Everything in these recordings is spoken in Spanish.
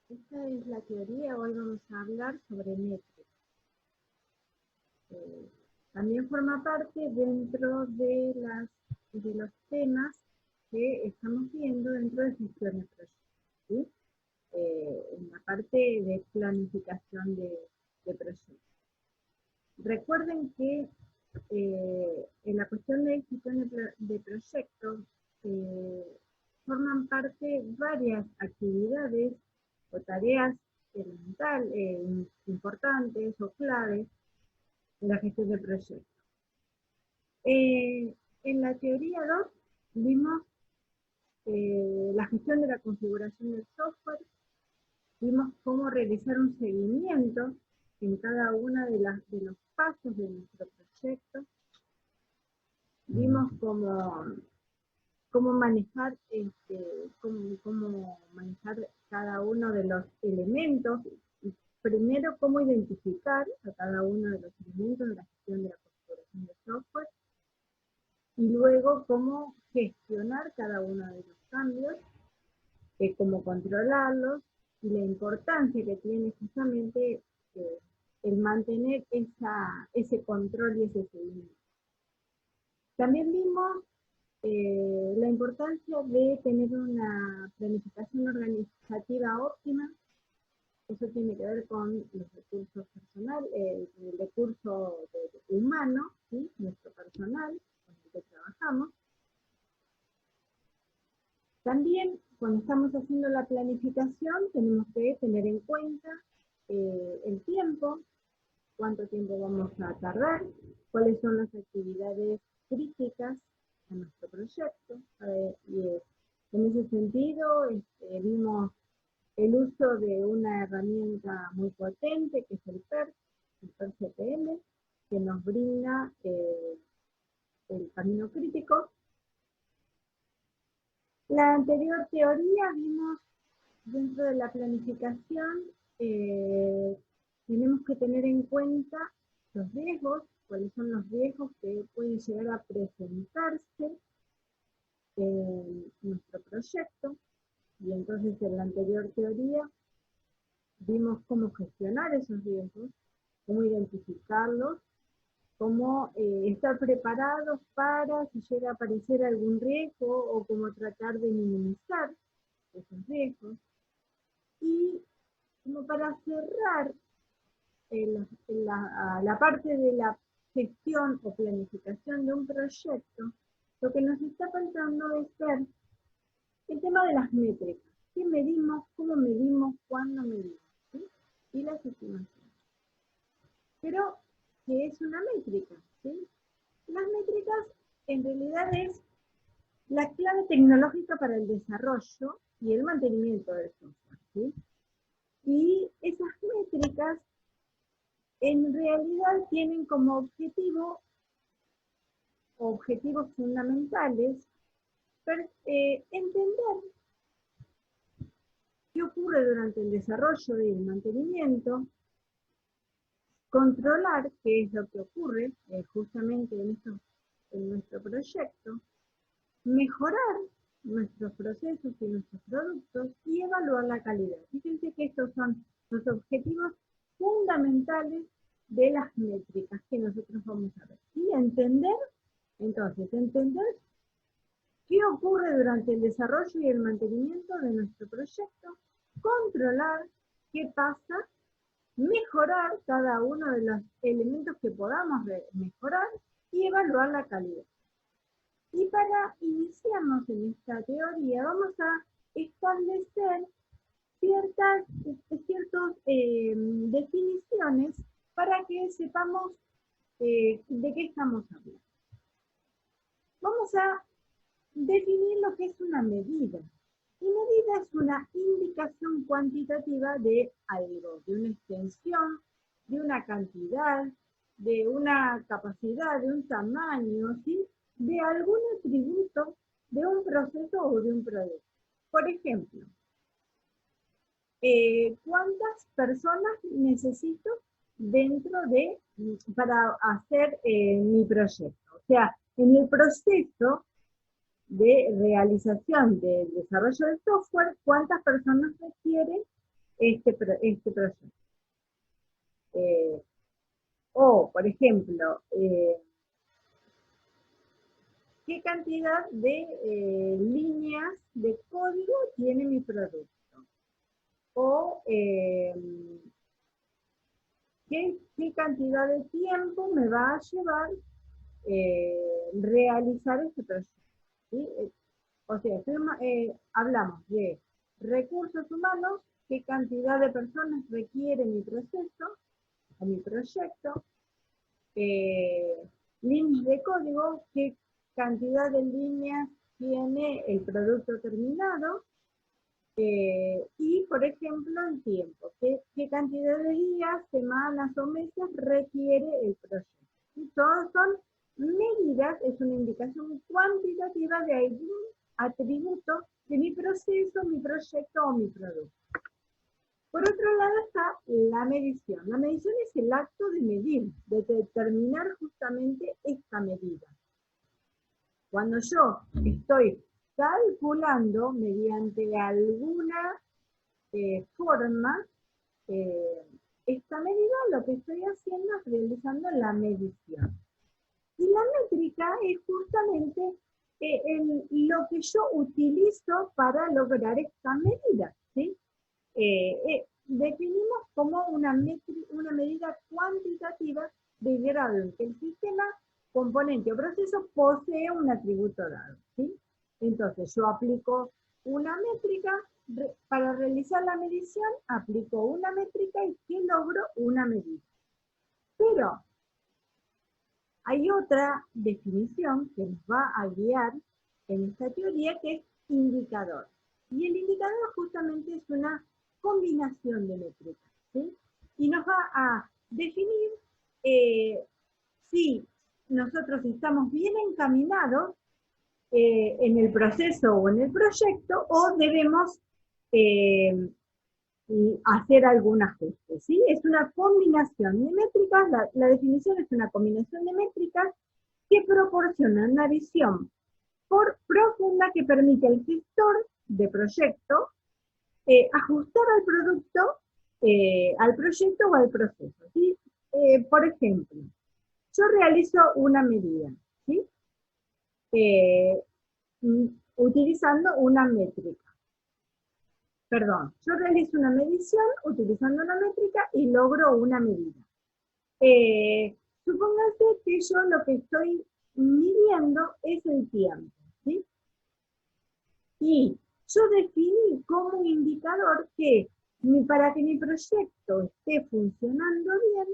Esta es la teoría, hoy vamos a hablar sobre métricas. También forma parte dentro de los temas que estamos viendo dentro de gestión de proyectos, ¿sí? En la parte de planificación de proyectos. Recuerden que en la cuestión de gestión de proyectos forman parte varias actividades o tareas elementales, importantes o claves de la gestión de proyectos. En la teoría 2 vimos la gestión de la configuración del software, vimos cómo realizar un seguimiento en cada uno de los pasos de nuestro proyecto, vimos cómo manejar, cómo manejar cada uno de los elementos, primero cómo identificar a cada uno de los elementos de la gestión de la configuración del software, y luego cómo gestionar cada uno de los cambios, cómo controlarlos, y la importancia que tiene justamente el mantener ese control y ese seguimiento. También vimos la importancia de tener una planificación organizativa óptima. Eso tiene que ver con los recursos personales, el recurso humano, ¿sí? Nuestro personal, con el que trabajamos. También, cuando estamos haciendo la planificación, tenemos que tener en cuenta el tiempo, cuánto tiempo vamos a tardar, cuáles son las actividades críticas a nuestro proyecto. Y en ese sentido, vimos el uso de una herramienta muy potente, que es el PERT-CPM, que nos brinda el camino crítico. La anterior teoría vimos dentro de la planificación, tenemos que tener en cuenta los riesgos, cuáles son los riesgos que pueden llegar a presentarse en nuestro proyecto, y entonces en la anterior teoría vimos cómo gestionar esos riesgos, cómo identificarlos, cómo estar preparados para si llega a aparecer algún riesgo o cómo tratar de minimizar esos riesgos. Y como para cerrar la parte de la gestión o planificación de un proyecto, lo que nos está faltando es ver el tema de las métricas. ¿Qué medimos? ¿Cómo medimos? ¿Cuándo medimos? ¿Sí? Y las estimaciones. Pero, ¿qué es una métrica? ¿Sí? Las métricas en realidad es la clave tecnológica para el desarrollo y el mantenimiento del software, ¿sí? Y esas métricas en realidad tienen como objetivos fundamentales, entender qué ocurre durante el desarrollo y el mantenimiento, controlar qué es lo que ocurre justamente en nuestro proyecto, mejorar nuestros procesos y nuestros productos y evaluar la calidad. Fíjense que estos son los objetivos fundamentales de las métricas que nosotros vamos a ver. Y entender qué ocurre durante el desarrollo y el mantenimiento de nuestro proyecto, controlar qué pasa, mejorar cada uno de los elementos que podamos mejorar y evaluar la calidad. Y para iniciarnos en esta teoría vamos a establecer ciertas definiciones para que sepamos de qué estamos hablando. Vamos a definir lo que es una medida. Y medida es una indicación cuantitativa de algo, de una extensión, de una cantidad, de una capacidad, de un tamaño, ¿sí? De algún atributo de un proceso o de un producto. Por ejemplo, ¿cuántas personas necesito para hacer mi proyecto? O sea, en el proceso de realización del desarrollo del software, ¿cuántas personas requiere este proyecto. O, por ejemplo, ¿qué cantidad de líneas de código tiene mi producto? O ¿qué cantidad de tiempo me va a llevar realizar este proyecto? ¿Sí? O sea, hablamos de recursos humanos, qué cantidad de personas requiere mi proceso o mi proyecto, líneas de código, qué cantidad de líneas tiene el producto terminado, y, por ejemplo, el tiempo, qué cantidad de días, semanas o meses requiere el proyecto. Y todos son medidas, es una indicación cuantitativa de algún atributo de mi proceso, mi proyecto o mi producto. Por otro lado está la medición. La medición es el acto de medir, de determinar justamente esta medida. Cuando yo estoy calculando mediante alguna forma esta medida, lo que estoy haciendo es realizando la medición. Y la métrica es justamente lo que yo utilizo para lograr esta medida, ¿sí? Definimos como una medida cuantitativa de grado en que el sistema, componente o proceso posee un atributo dado, ¿sí? Entonces yo aplico una métrica, para realizar la medición aplico una métrica y que logro una medida. Pero hay otra definición que nos va a guiar en esta teoría, que es indicador. Y el indicador justamente es una combinación de métricas, ¿sí? Y nos va a definir si nosotros estamos bien encaminados en el proceso o en el proyecto, o debemos hacer algún ajuste, ¿sí? Es una combinación de métricas, la definición es una combinación de métricas que proporciona una visión profunda que permite al gestor de proyecto ajustar al producto, al proyecto o al proceso, ¿sí? Por ejemplo, yo realizo una medida, ¿sí? Utilizando una métrica. Perdón, yo realizo una medición utilizando una métrica y logro una medida. Supóngase que yo lo que estoy midiendo es el tiempo, ¿sí? Y yo definí como indicador que para que mi proyecto esté funcionando bien,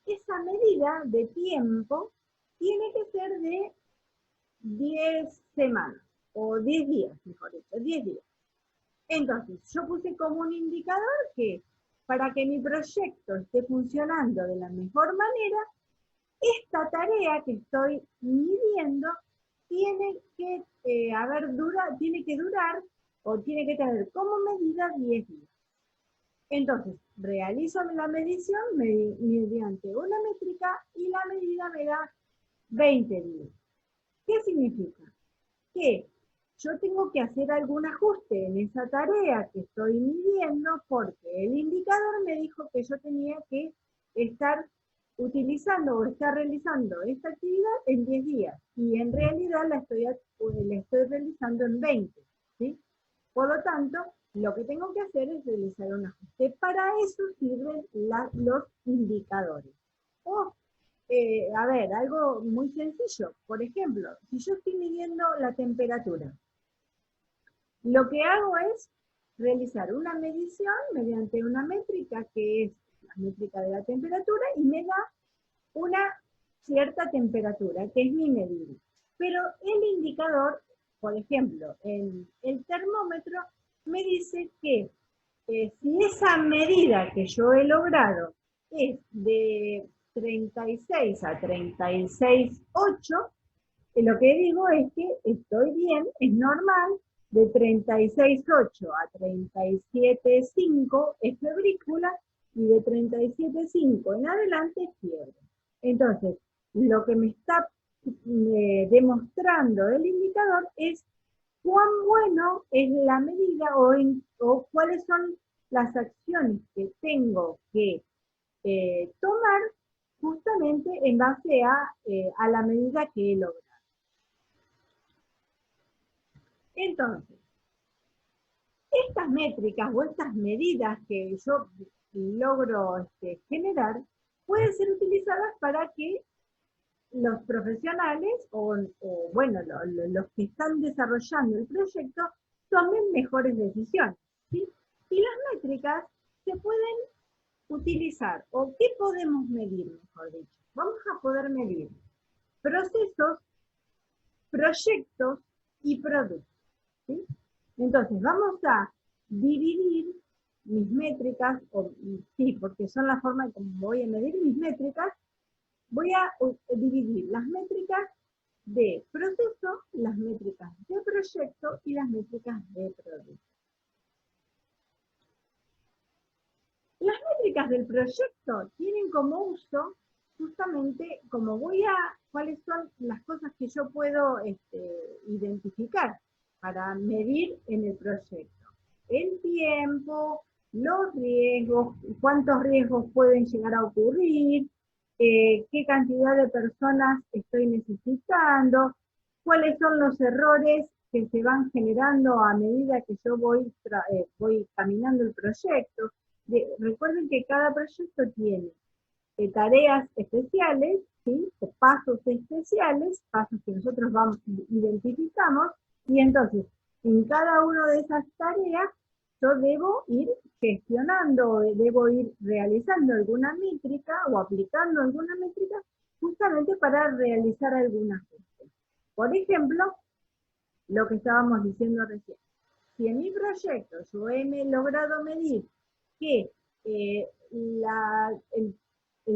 esa medida de tiempo tiene que ser de 10 semanas, o 10 días, mejor dicho, 10 días. Entonces, yo puse como un indicador que para que mi proyecto esté funcionando de la mejor manera, esta tarea que estoy midiendo tiene que, tiene que durar o tiene que tener como medida 10 días. Entonces, realizo la medición mediante una métrica y la medida me da 20 días. ¿Qué significa? Que yo tengo que hacer algún ajuste en esa tarea que estoy midiendo porque el indicador me dijo que yo tenía que estar utilizando o estar realizando esta actividad en 10 días y en realidad la estoy realizando en 20, ¿sí? Por lo tanto, lo que tengo que hacer es realizar un ajuste. Para eso sirven los indicadores. A ver, algo muy sencillo. Por ejemplo, si yo estoy midiendo la temperatura, lo que hago es realizar una medición mediante una métrica que es la métrica de la temperatura y me da una cierta temperatura, que es mi medida. Pero el indicador, por ejemplo, en el termómetro, me dice que si esa medida que yo he logrado es de 36 a 36,8, lo que digo es que estoy bien, es normal, de 36,8 a 37,5 es febrícula y de 37,5 en adelante es fiebre. Entonces, lo que me está demostrando el indicador es cuán bueno es la medida o cuáles son las acciones que tengo que tomar justamente en base a la medida que he logrado. Entonces, estas métricas o estas medidas que yo logro generar pueden ser utilizadas para que los profesionales bueno, los que están desarrollando el proyecto tomen mejores decisiones. ¿Sí? Y las métricas se pueden utilizar, o qué podemos medir, mejor dicho. Vamos a poder medir procesos, proyectos y productos. ¿Sí? Entonces, vamos a dividir mis métricas, sí, porque son la forma en cómo voy a medir mis métricas, voy a dividir las métricas de proceso, las métricas de proyecto y las métricas de producto. Las métricas del proyecto tienen como uso, justamente, cuáles son las cosas que yo puedo identificar para medir en el proyecto. El tiempo, los riesgos, cuántos riesgos pueden llegar a ocurrir, qué cantidad de personas estoy necesitando, cuáles son los errores que se van generando a medida que yo voy caminando el proyecto. Recuerden que cada proyecto tiene tareas especiales, ¿sí? O pasos especiales, pasos que nosotros identificamos, y entonces en cada una de esas tareas yo debo ir gestionando, debo ir realizando alguna métrica o aplicando alguna métrica justamente para realizar algún ajuste. Por ejemplo, lo que estábamos diciendo recién. Si en mi proyecto yo he logrado medir que el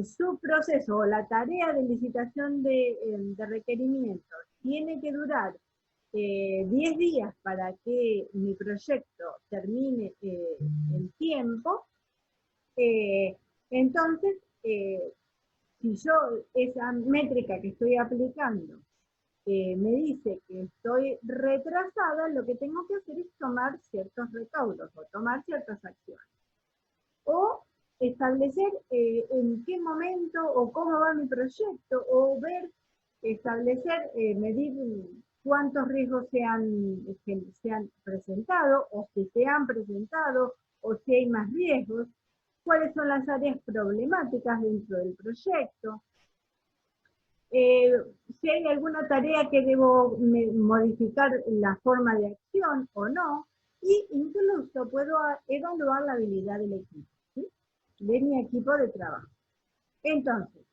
subproceso o la tarea de licitación de requerimientos tiene que durar 10 días para que mi proyecto termine en tiempo, entonces, si yo esa métrica que estoy aplicando me dice que estoy retrasada, lo que tengo que hacer es tomar ciertos recaudos o tomar ciertas acciones. O establecer en qué momento o cómo va mi proyecto, o medir cuántos riesgos se han presentado, o si se han presentado, o si hay más riesgos, cuáles son las áreas problemáticas dentro del proyecto, si hay alguna tarea que debo modificar la forma de acción o no, y incluso puedo evaluar la habilidad del equipo, ¿sí? De mi equipo de trabajo. Entonces,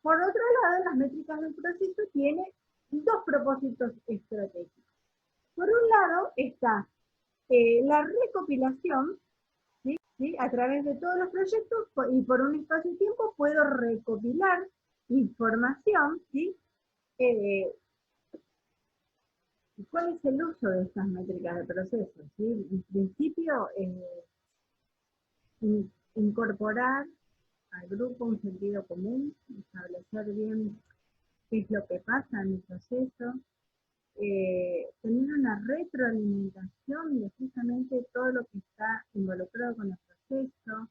por otro lado, las métricas del proceso tienen dos propósitos estratégicos. Por un lado está la recopilación, ¿sí? A través de todos los proyectos y por un espacio de tiempo puedo recopilar información, ¿sí? ¿Cuál es el uso de estas métricas de proceso? ¿Sí? En principio, incorporar al grupo un sentido común, establecer bien qué es lo que pasa en el proceso, tener una retroalimentación de justamente todo lo que está involucrado con el proceso,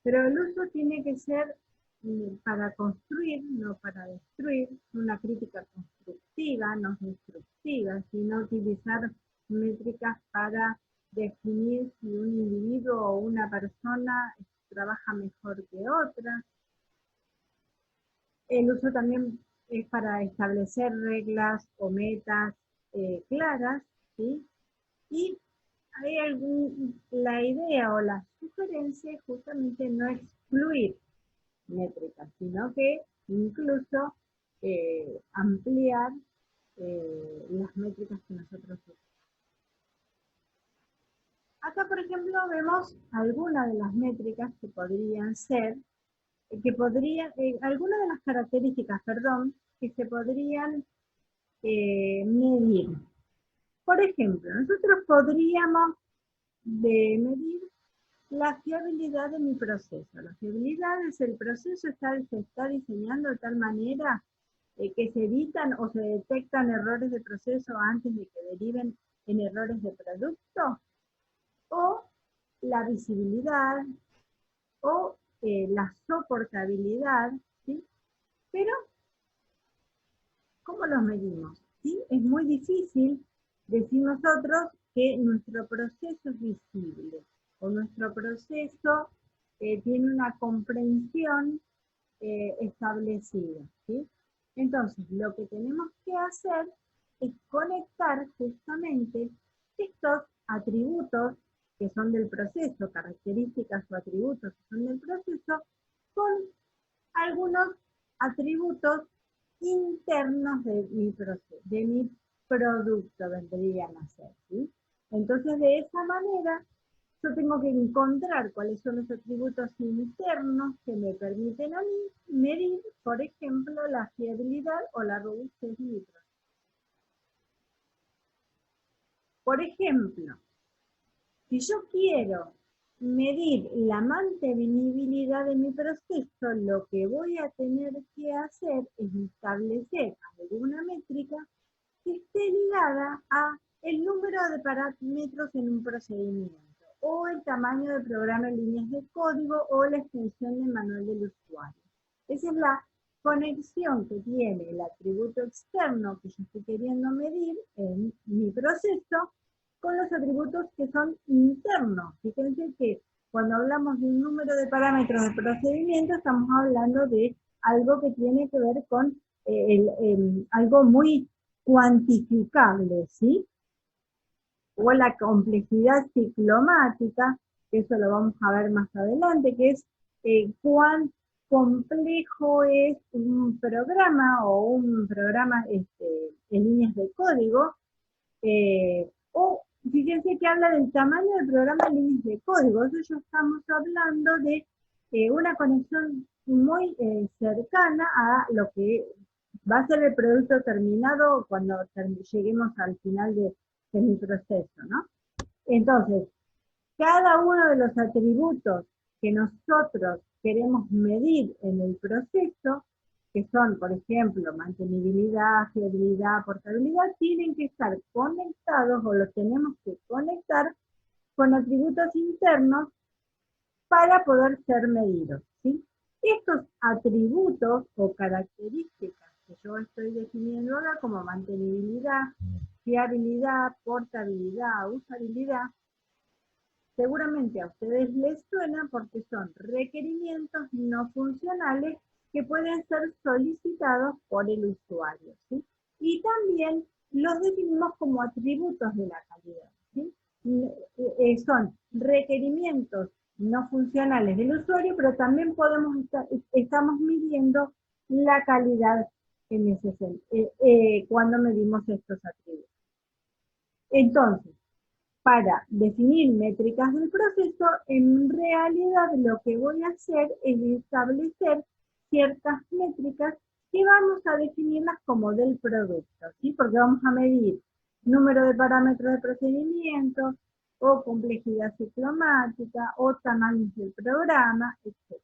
pero el uso tiene que ser para construir, no para destruir, una crítica constructiva, no destructiva, sino utilizar métricas para definir si un individuo o una persona trabaja mejor que otra. El uso también es para establecer reglas o metas claras, ¿sí? Y la idea o la sugerencia es justamente no excluir métricas, sino que incluso ampliar las métricas que nosotros usamos. Acá, por ejemplo, vemos algunas de las métricas que podrían ser, algunas de las características, que se podrían medir. Por ejemplo, nosotros podríamos medir la fiabilidad de mi proceso. La fiabilidad es el proceso se está diseñando de tal manera que se evitan o se detectan errores de proceso antes de que deriven en errores de producto, o la visibilidad, o la soportabilidad, ¿sí? Pero, ¿cómo los medimos? ¿Sí? Es muy difícil decir nosotros que nuestro proceso es visible, o nuestro proceso tiene una comprensión establecida, ¿sí? Entonces, lo que tenemos que hacer es conectar justamente estos atributos que son del proceso, características o atributos que son del proceso, con algunos atributos internos de mi proceso, de mi producto, vendrían a ser, ¿sí? Entonces, de esa manera, yo tengo que encontrar cuáles son los atributos internos que me permiten a mí medir, por ejemplo, la fiabilidad o la robustez de mi proceso. Por ejemplo, si yo quiero medir la mantenibilidad de mi proceso, lo que voy a tener que hacer es establecer alguna métrica que esté ligada a el número de parámetros en un procedimiento, o el tamaño del programa en líneas de código, o la extensión del manual del usuario. Esa es la conexión que tiene el atributo externo que yo estoy queriendo medir en mi proceso con los atributos que son internos. Fíjense que cuando hablamos de un número de parámetros de procedimiento, estamos hablando de algo que tiene que ver con algo muy cuantificable, ¿sí? O la complejidad ciclomática, que eso lo vamos a ver más adelante, que es cuán complejo es un programa o un programa en líneas de código, o fíjense que habla del tamaño del programa en líneas de código. Eso ya estamos hablando de una conexión muy cercana a lo que va a ser el producto terminado cuando lleguemos al final de mi proceso, ¿no? Entonces, cada uno de los atributos que nosotros queremos medir en el proceso, que son, por ejemplo, mantenibilidad, fiabilidad, portabilidad, tienen que estar conectados o los tenemos que conectar con atributos internos para poder ser medidos, ¿sí? Estos atributos o características que yo estoy definiendo ahora como mantenibilidad, fiabilidad, portabilidad, usabilidad, seguramente a ustedes les suena porque son requerimientos no funcionales que pueden ser solicitados por el usuario, ¿sí? Y también los definimos como atributos de la calidad, ¿sí? Son requerimientos no funcionales del usuario, pero también estamos midiendo la calidad en ese cuando medimos estos atributos. Entonces, para definir métricas del proceso, en realidad lo que voy a hacer es establecer ciertas métricas que vamos a definirlas como del producto, ¿sí? Porque vamos a medir número de parámetros de procedimientos, o complejidad ciclomática, o tamaños del programa, etc.